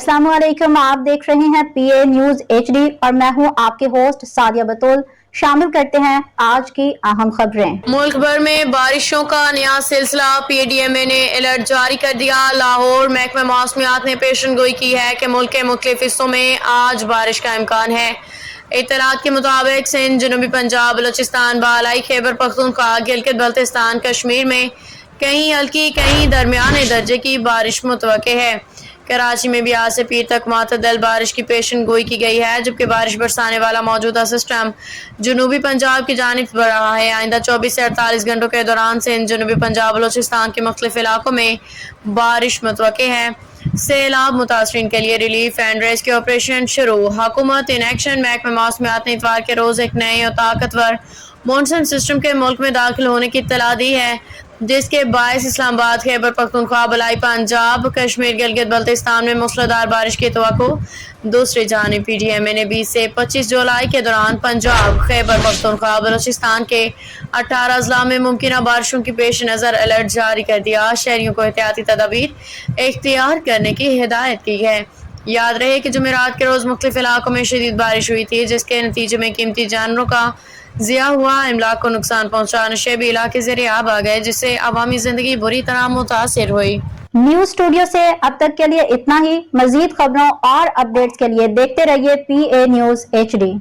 अस्सलाम वालेकुम, आप देख रहे हैं पीए न्यूज एचडी और मैं हूं आपके होस्ट सादिया बतूल। शामिल करते हैं आज की अहम खबरें। मुल्क भर में बारिशों का नया सिलसिला, पीडीएमए ने अलर्ट जारी कर दिया। लाहौर महकमा मौसमियात ने पेशन गोई की है कि मुल्क के मुख्तलिफ हिस्सों में आज बारिश का इम्कान है। इत्तलात के मुताबिक सिंध, जनूबी पंजाब, बलूचिस्तान, बालाई खैबर पख्तूनख्वा, गिलगित बल्तिस्तान, कश्मीर में कहीं हल्की कहीं दरमियाने दर्जे की बारिश मुतवक्के है। कराची में भी आज से पीर तक मातदल बारिश की पेशन गोई की गई है, जबकि बारिश बरसाने वाला मौजूदा सिस्टम जनूबी पंजाब की जानिब बढ़ रहा है। आइंदा 24 से 48 घंटों के दौरान सिंध, जनूबी पंजाब, बलूचिस्तान के मुख्तलिफ इलाकों में बारिश मुतवक्के है। सैलाब मुतासरीन के लिए रिलीफ एंड रेस्क्यू ऑपरेशन शुरू, हुकूमत इन एक्शन। महकमा मौसमियात ने इतवार के रोज एक नए और ताकतवर मॉनसून सिस्टम के मुल्क में दाखिल होने की इत्तला दी है, जिसके बायस इस्लामाबाद, खैबर पख्तूनख्वा, बलाई पंजाब, कश्मीर, गिलगित बल्तिस्तान में मूसलाधार बारिश की तवक्को। दूसरी जानिब पीडीएमए ने 20 से 25 जुलाई के दौरान पंजाब, खैबर पख्तूनख्वा, बलूचिस्तान के 18 अजला में मुमकिन बारिशों की पेश नज़र अलर्ट जारी कर दिया। शहरियों को एहतियाती तदाबीर इख्तियार करने की हिदायत की है। याद रहे कि जुमेरात के रोज मुख्तलिफ इलाकों में शदीद बारिश हुई थी, जिसके नतीजे में कीमती जानवरों का ज़िया हुआ, इमलाक को नुकसान पहुंचा, नशेबी इलाके ज़ेरे आब आ गए, जिससे अवामी जिंदगी बुरी तरह मुतासिर हुई। न्यूज स्टूडियो से अब तक के लिए इतना ही। मजीद खबरों और अपडेट्स के लिए देखते रहिए पीए न्यूज एचडी।